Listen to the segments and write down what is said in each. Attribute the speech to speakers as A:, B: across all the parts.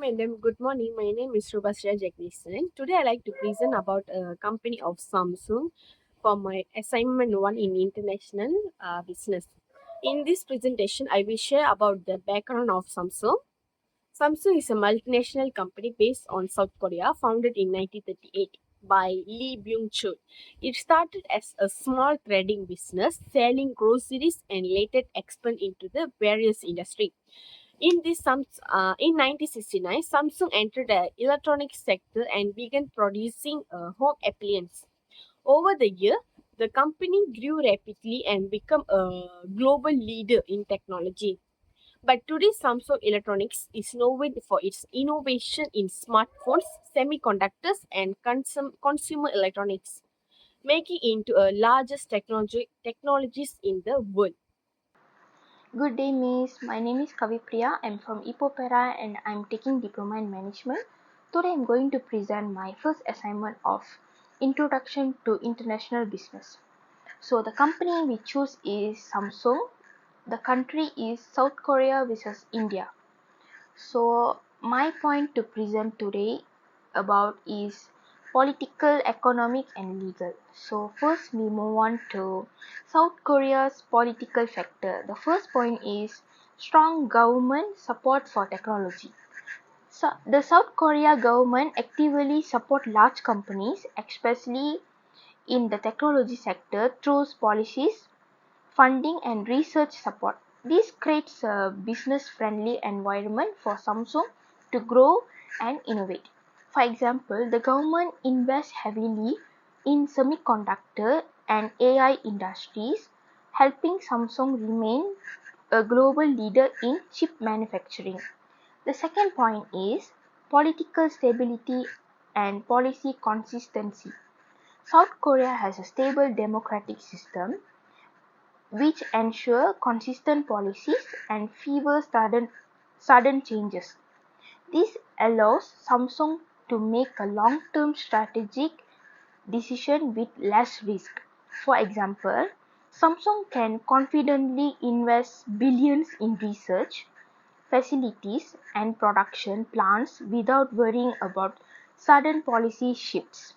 A: Madam, good morning. My name is Rubasya Jagdishan. Today I like to present about a company of Samsung for my assignment 1 in international business. In this presentation, I will share about the background of Samsung. Samsung is a multinational company based on South Korea, founded in 1938 by Lee Byung-chul. It started as a small trading business, selling groceries and later expanded into the various industries. In 1969, Samsung entered the electronics sector and began producing home appliances. Over the year, the company grew rapidly and became a global leader in technology. But today, Samsung Electronics is known for its innovation in smartphones, semiconductors, and consumer electronics, making it into the largest technologies in the world.
B: Good day, Miss. My name is Kavipriya. I'm from Ipopera and I'm taking Diploma in Management. Today I'm going to present my first assignment of Introduction to International Business. So the company we choose is Samsung. The country is South Korea versus India. So my point to present today about is political, economic and legal. So first we move on to South Korea's political factor. The first point is strong government support for technology. So the South Korea government actively support large companies, especially in the technology sector through policies, funding and research support. This creates a business-friendly environment for Samsung to grow and innovate. For example, the government invests heavily in semiconductor and AI industries, helping Samsung remain a global leader in chip manufacturing. The second point is political stability and policy consistency. South Korea has a stable democratic system which ensure consistent policies and fewer sudden changes. This allows Samsung to make a long-term strategic decision with less risk. For example, Samsung can confidently invest billions in research, facilities and production plants without worrying about sudden policy shifts.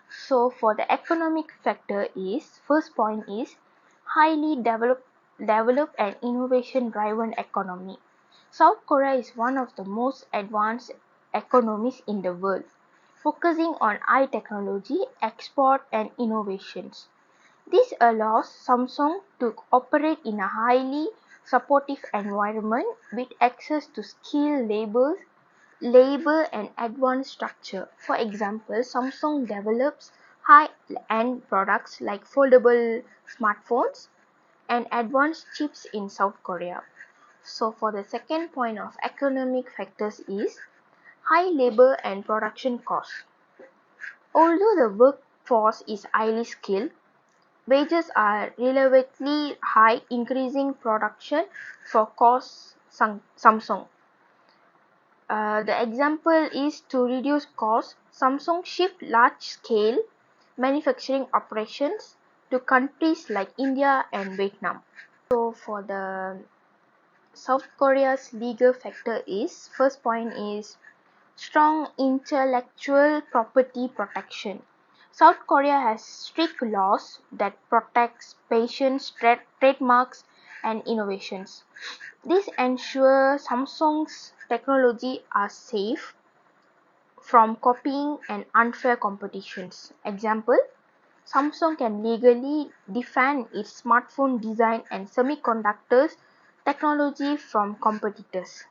B: So for the economic factor is, first point is highly developed and innovation driven economy. South Korea is one of the most advanced economies in the world, focusing on high technology, export and innovations. This allows Samsung to operate in a highly supportive environment with access to skilled labor and advanced structure. For example, Samsung develops high-end products like foldable smartphones and advanced chips in South Korea. So for the second point of economic factors is high labor and production costs. Although the workforce is highly skilled, wages are relatively high, increasing production for cost Samsung. The example is to reduce costs, Samsung shift large-scale manufacturing operations to countries like India and Vietnam. So for the South Korea's legal factor is, first point is strong intellectual property protection. South Korea has strict laws that protects patents, trademarks and innovations. This ensures Samsung's technology are safe from copying and unfair competitions. Example, Samsung can legally defend its smartphone design and semiconductors technology from competitors.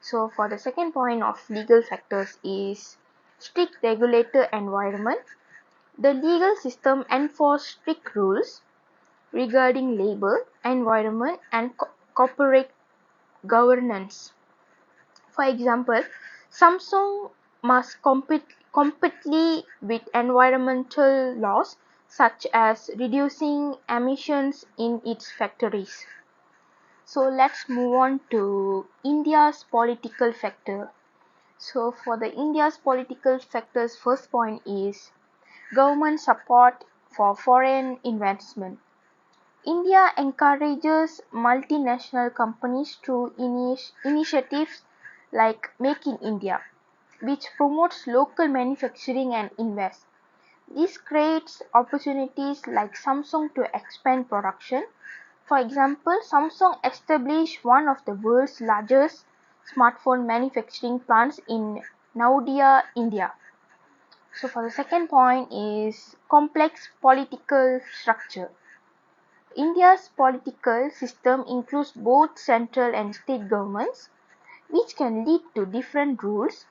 B: So for the second point of legal factors is strict regulator environment. The legal system enforces strict rules regarding labor, environment and corporate governance. For example, Samsung must comply with environmental laws such as reducing emissions in its factories. So let's move on to India's political factor. So for the India's political factors, first point is government support for foreign investment. India encourages multinational companies through initiatives like Make in India, which promotes local manufacturing and invest. This creates opportunities like Samsung to expand production. For example, Samsung established one of the world's largest smartphone manufacturing plants in Nadia, India. So for the second point is complex political structure. India's political system includes both central and state governments, which can lead to different rules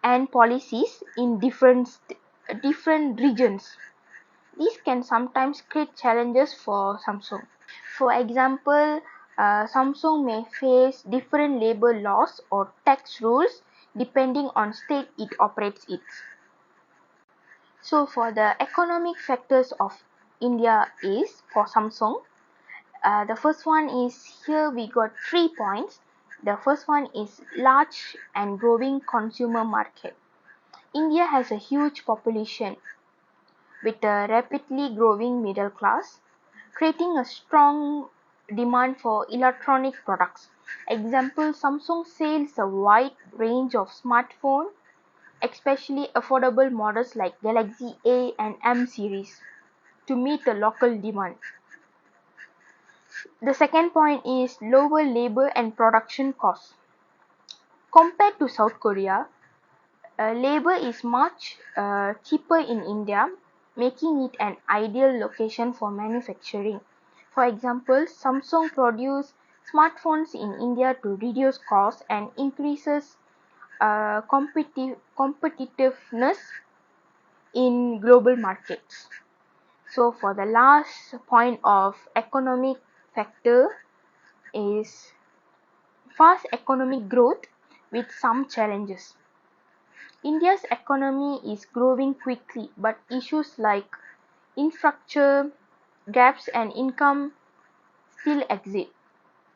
B: and policies in different regions. These can sometimes create challenges for Samsung. For example, Samsung may face different labor laws or tax rules depending on state it operates in. So for the economic factors of India is for Samsung, the first one is here we got 3 points. The first one is large and growing consumer market. India has a huge population with a rapidly growing middle class, creating a strong demand for electronic products. Example, Samsung sells a wide range of smartphones, especially affordable models like Galaxy A and M series, to meet the local demand. The second point is lower labor and production costs. Compared to South Korea, labor is much cheaper in India, making it an ideal location for manufacturing. For example, Samsung produces smartphones in India to reduce costs and increases competitiveness in global markets. So for the last point of economic factor is fast economic growth with some challenges. India's economy is growing quickly, but issues like infrastructure gaps and income still exist.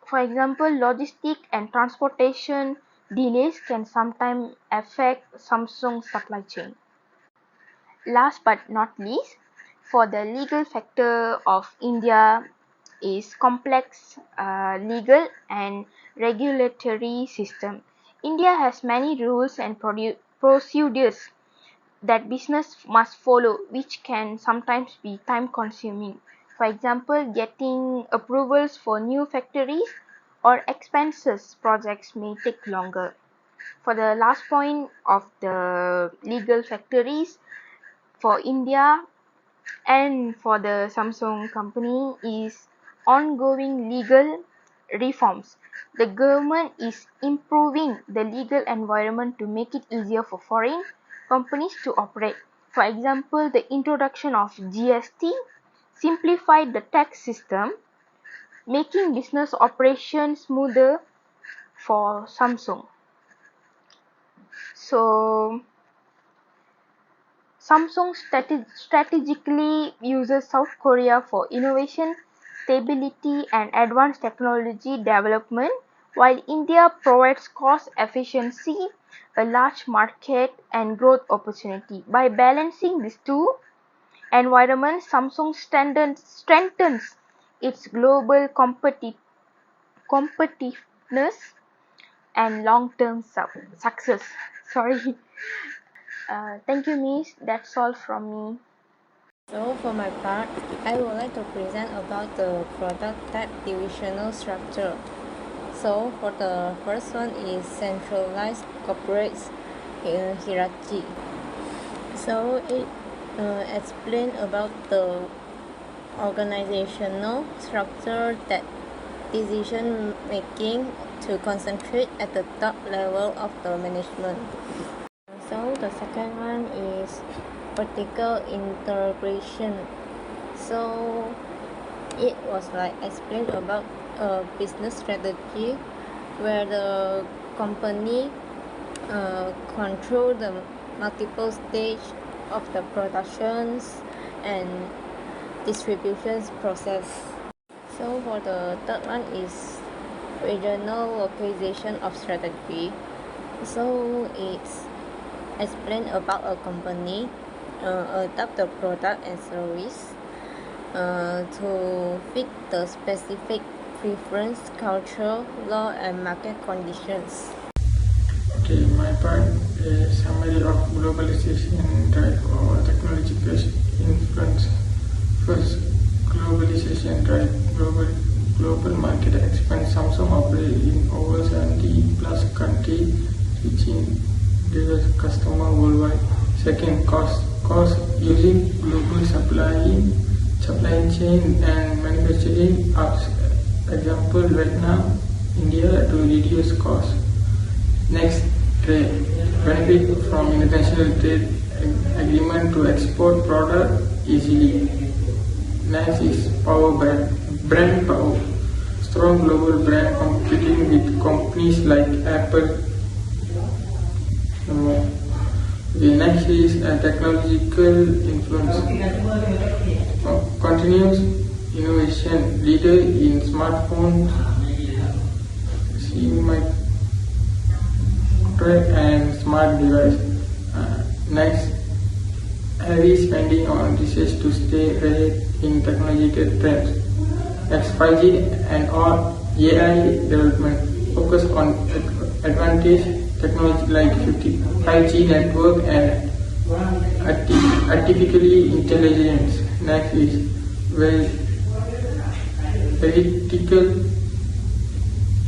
B: For example, logistic and transportation delays can sometimes affect Samsung's supply chain. Last but not least, for the legal factor of India is complex legal and regulatory system. India has many rules and procedures that business must follow, which can sometimes be time consuming. For example, getting approvals for new factories or expenses projects may take longer. For the last point of the legal factories for India and for the Samsung company is ongoing legal reforms. The government is improving the legal environment to make it easier for foreign companies to operate. For example, the introduction of GST simplified the tax system, making business operations smoother for Samsung. So Samsung strategically uses South Korea for innovation, stability, and advanced technology development, while India provides cost efficiency, a large market, and growth opportunity. By balancing these two environments, Samsung strengthens its global competitiveness and long-term success. Sorry. Thank you, Miss. That's all from me.
C: So for my part, I would like to present about the product type divisional structure. So for the first one is centralized corporate hierarchy. So it explains about the organizational structure that decision making to concentrate at the top level of the management. So the second one is vertical integration. So it was like explained about a business strategy where the company control the multiple stage of the productions and distributions process. So for the third one is regional localization of strategy. So it's explained about a company adapt the product and service to fit the specific preference, culture, law, and market conditions.
D: part, a summary of globalization drive or technological influence. First, globalization drive global market expands. Samsung operates in over 70 plus countries, reaching diverse customers worldwide. Second, cost using global supply chain and manufacturing apps. Example, Vietnam, India to reduce cost. Next, trade. Benefit from international trade agreement to export product easily. Next is power brand power. Strong global brand competing with companies like Apple. The next is technological influence. Continuous innovation. Leader in smartphones, and smart device. Next, heavy spending on research to stay ahead in technological trends. Next, 5G and or AI development. Focus on advantage technology like 5G network and artificial intelligence. Next is vertical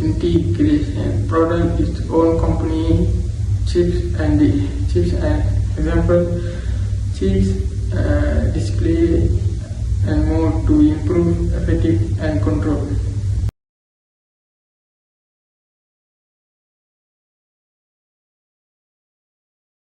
D: integration. Product its own company chips and example chips, display and more to improve effective and control.